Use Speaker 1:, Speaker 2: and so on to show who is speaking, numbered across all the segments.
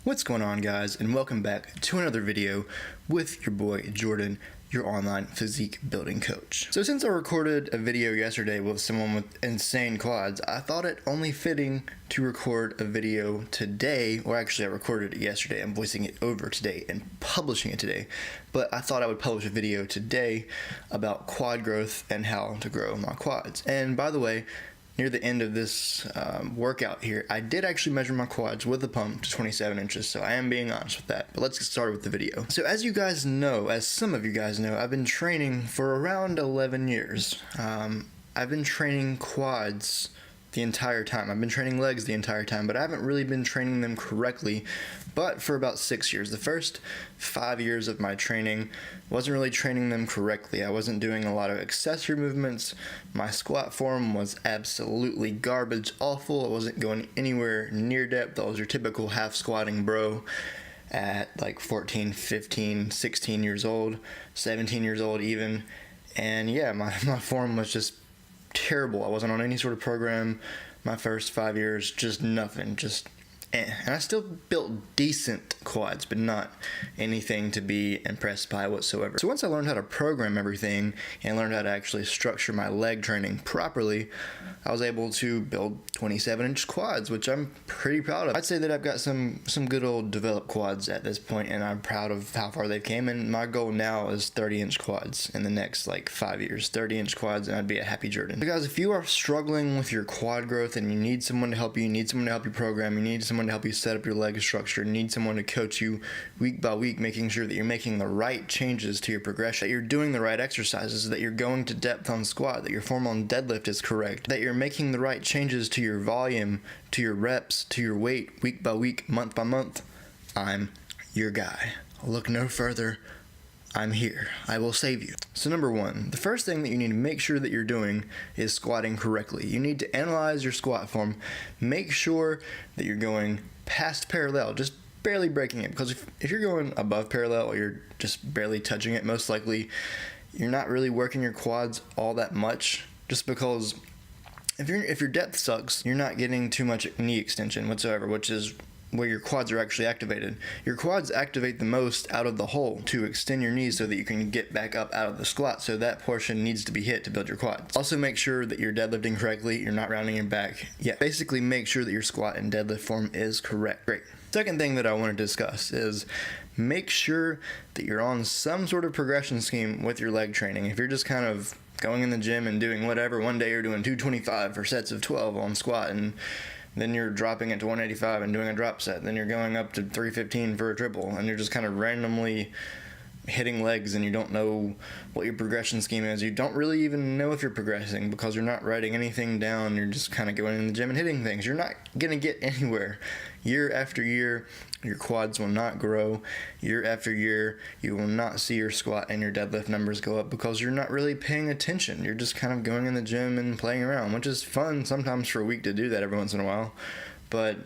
Speaker 1: What's going on, guys, and welcome back to another video with your boy Jordan, your online physique building coach. So since I recorded a video yesterday with someone with insane quads, I thought it only fitting to record a video today, or actually I recorded it yesterday. I'm voicing it over today and publishing it today, but I thought I would publish a video today about quad growth and how to grow my quads. And by the way, near the end of this workout here, I did actually measure my quads with a pump to 27 inches, so I am being honest with that. But let's get started with the video. So as you guys know, as some of you guys know, I've been training for around 11 years. I've been training quads the entire time. I've been training legs the entire time, but I haven't really been training them correctly, but for about 6 years. The first 5 years of my training, wasn't really training them correctly. I wasn't doing a lot of accessory movements. My squat form was absolutely garbage, awful. I wasn't going anywhere near depth. I was your typical half squatting bro at like 14, 15, 16 years old, 17 years old even. And yeah, my form was just terrible. I wasn't on any sort of program my first 5 years, just nothing, and I still built decent quads, but not anything to be impressed by whatsoever. So once I learned how to program everything and learned how to actually structure my leg training properly, I was able to build 27-inch quads, which I'm pretty proud of. I'd say that I've got some good old developed quads at this point, and I'm proud of how far they've came, and my goal now is 30-inch quads in the next like 5 years. 30-inch quads, and I'd be a happy Jordan. So guys, if you are struggling with your quad growth and you need someone to help you need someone to help you program, you need someone to help you set up your leg structure, you need someone to coach you week by week, making sure that you're making the right changes to your progression, that you're doing the right exercises, that you're going to depth on squat, that your form on deadlift is correct, that you're making the right changes to your volume, to your reps, to your weight, week by week, month by month, I'm your guy. Look no further. I'm here. I will save you. So number one, the first thing that you need to make sure that you're doing is squatting correctly. You need to analyze your squat form. Make sure that you're going past parallel, just barely breaking it, because if you're going above parallel or you're just barely touching it, most likely you're not really working your quads all that much, just because if your depth sucks, you're not getting too much knee extension whatsoever, which is where your quads are actually activated. Your quads activate the most out of the hole to extend your knees so that you can get back up out of the squat, so that portion needs to be hit to build your quads. Also make sure that you're deadlifting correctly, you're not rounding your back. Yeah, basically make sure that your squat and deadlift form is correct. Great. Second thing that I want to discuss is make sure that you're on some sort of progression scheme with your leg training. If you're just kind of going in the gym and doing whatever, one day you're doing 225 for sets of 12 on squat, and then you're dropping it to 185 and doing a drop set. Then you're going up to 315 for a triple, and you're just kind of randomly hitting legs, and you don't know what your progression scheme is. You don't really even know if you're progressing because you're not writing anything down. You're just kind of going in the gym and hitting things. You're not going to get anywhere. Year after year, your quads will not grow. Year after year, you will not see your squat and your deadlift numbers go up because you're not really paying attention. You're just kind of going in the gym and playing around, which is fun sometimes for a week to do that every once in a while, but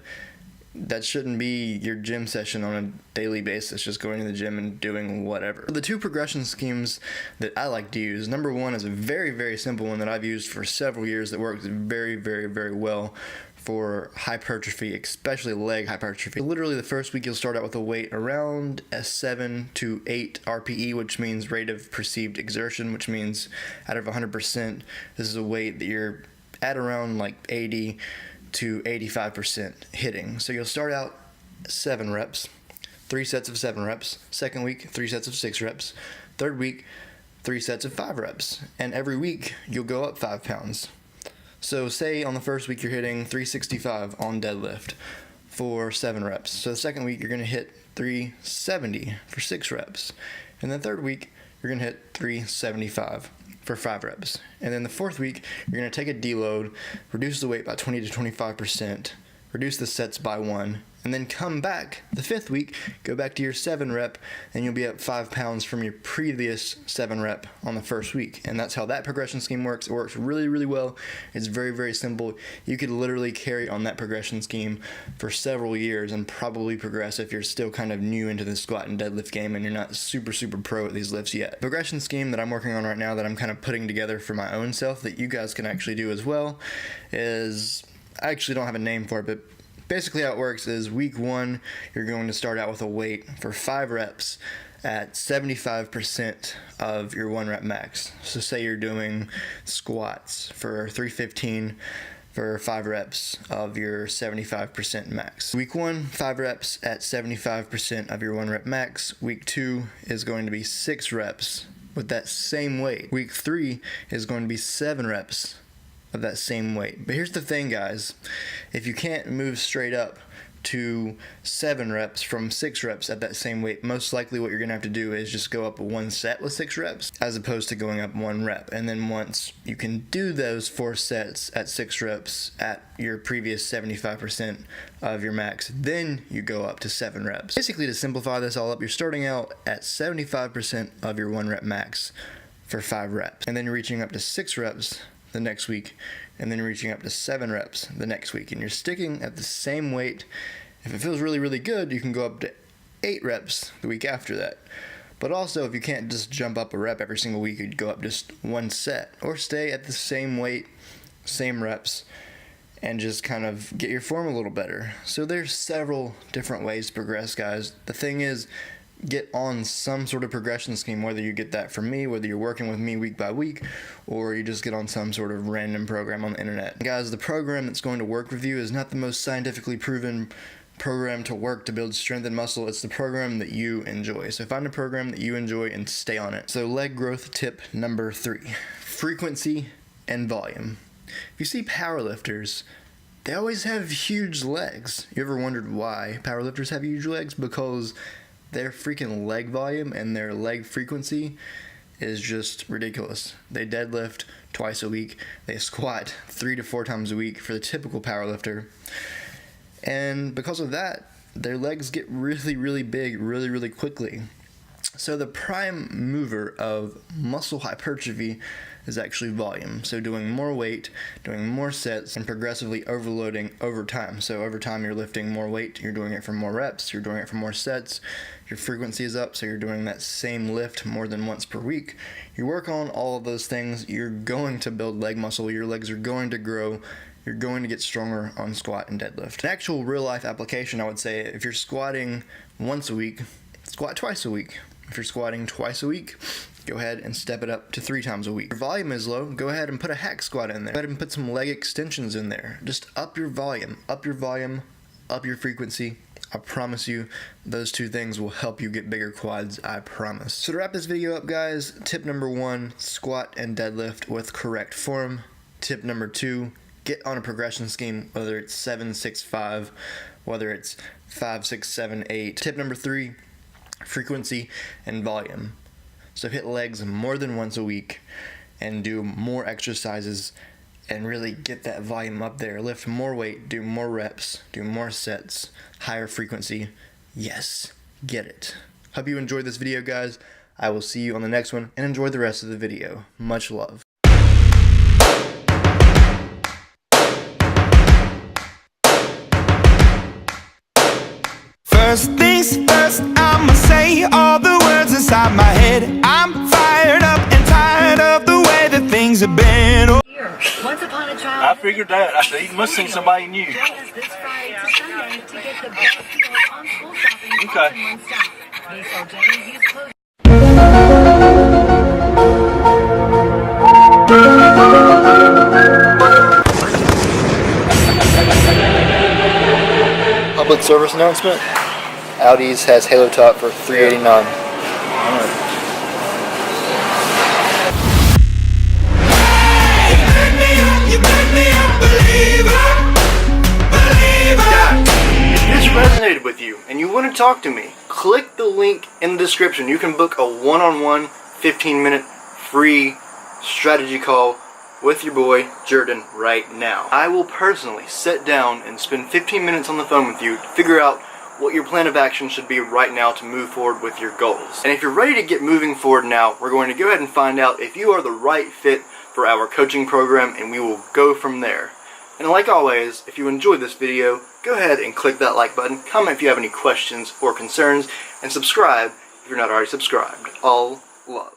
Speaker 1: that shouldn't be your gym session on a daily basis, just going to the gym and doing whatever. The two progression schemes that I like to use, number one is a very, very simple one that I've used for several years that works very, very, very well for hypertrophy, especially leg hypertrophy. Literally the first week you'll start out with a weight around a 7 to 8 RPE, which means rate of perceived exertion, which means out of 100%, this is a weight that you're at around like 80 to 85% hitting. So you'll start out 7 reps, 3 sets of 7 reps. Second week, 3 sets of 6 reps. Third week, 3 sets of 5 reps. And every week you'll go up 5 pounds. So say on the first week you're hitting 365 on deadlift for 7 reps. So the second week you're going to hit 370 for 6 reps. And the third week you're going to hit 375 for 5 reps. And then the fourth week, you're going to take a deload, reduce the weight by 20 to 25%, reduce the sets by 1, and then come back the fifth week, go back to your 7 rep, and you'll be up 5 pounds from your previous 7 rep on the first week. And that's how that progression scheme works. It works really, really well. It's very, very simple. You could literally carry on that progression scheme for several years and probably progress if you're still kind of new into the squat and deadlift game and you're not super, super pro at these lifts yet. The progression scheme that I'm working on right now that I'm kind of putting together for my own self that you guys can actually do as well is, I actually don't have a name for it, but basically how it works is week 1, you're going to start out with a weight for 5 reps at 75% of your 1 rep max. So say you're doing squats for 315 for 5 reps of your 75% max. Week 1, 5 reps at 75% of your 1 rep max. Week 2 is going to be 6 reps with that same weight. Week 3 is going to be 7 reps of that same weight. But here's the thing, guys. If you can't move straight up to 7 reps from 6 reps at that same weight, most likely what you're going to have to do is just go up 1 set with 6 reps as opposed to going up 1 rep. And then once you can do those 4 sets at 6 reps at your previous 75% of your max, then you go up to 7 reps. Basically, to simplify this all up, you're starting out at 75% of your 1 rep max for 5 reps, and then you're reaching up to 6 reps the next week, and then reaching up to 7 reps the next week, and you're sticking at the same weight. If it feels really, really good, you can go up to 8 reps the week after that. But also, if you can't just jump up a rep every single week, you'd go up just 1 set, or stay at the same weight, same reps, and just kind of get your form a little better. So there's several different ways to progress, guys. The thing is, get on some sort of progression scheme, whether you get that from me, whether you're working with me week by week, or you just get on some sort of random program on the internet. Guys, the program that's going to work with you is not the most scientifically proven program to work to build strength and muscle. It's the program that you enjoy. So find a program that you enjoy and stay on it. So leg growth tip number 3, frequency and volume. If you see powerlifters, they always have huge legs. You ever wondered why powerlifters have huge legs? Because their freaking leg volume and their leg frequency is just ridiculous. They deadlift twice a week. They squat 3 to 4 times a week for the typical powerlifter. And because of that, their legs get really, really big really, really quickly. So the prime mover of muscle hypertrophy is actually volume. So doing more weight, doing more sets, and progressively overloading over time. So over time you're lifting more weight, you're doing it for more reps, you're doing it for more sets, your frequency is up, so you're doing that same lift more than once per week. You work on all of those things, you're going to build leg muscle, your legs are going to grow, you're going to get stronger on squat and deadlift. An actual real life application, I would say, if you're squatting once a week, squat twice a week. If you're squatting twice a week, go ahead and step it up to 3 times a week. If your volume is low, go ahead and put a hack squat in there. Go ahead and put some leg extensions in there. Just up your volume, up your frequency. I promise you, those 2 things will help you get bigger quads, I promise. So to wrap this video up, guys, tip number 1, squat and deadlift with correct form. Tip number 2, get on a progression scheme, whether it's 7, 6, 5, whether it's 5, 6, 7, 8. Tip number 3, frequency and volume. So hit legs more than once a week and do more exercises and really get that volume up there. Lift more weight, do more reps, do more sets, higher frequency. Yes, get it. Hope you enjoyed this video, guys. I will see you on the next one, and enjoy the rest of the video. Much love.
Speaker 2: First things first, I'ma say all the words inside my head. I'm fired up and tired of the way that things have been.
Speaker 3: Once upon a child,
Speaker 4: I figured that. I said, you must think somebody knew.
Speaker 3: join us this Friday to Sunday to get the best deals on school shopping all in one stop. These are generally used clothes.
Speaker 1: Public service announcement. Audi's has Halo Top for $389. If this resonated with you and you want to talk to me, click the link in the description. You can book a one-on-one 15-minute free strategy call with your boy Jordan right now. I will personally sit down and spend 15 minutes on the phone with you to figure out what your plan of action should be right now to move forward with your goals. And if you're ready to get moving forward now, we're going to go ahead and find out if you are the right fit for our coaching program, and we will go from there. And like always, if you enjoyed this video, go ahead and click that like button, comment if you have any questions or concerns, and subscribe if you're not already subscribed. All love.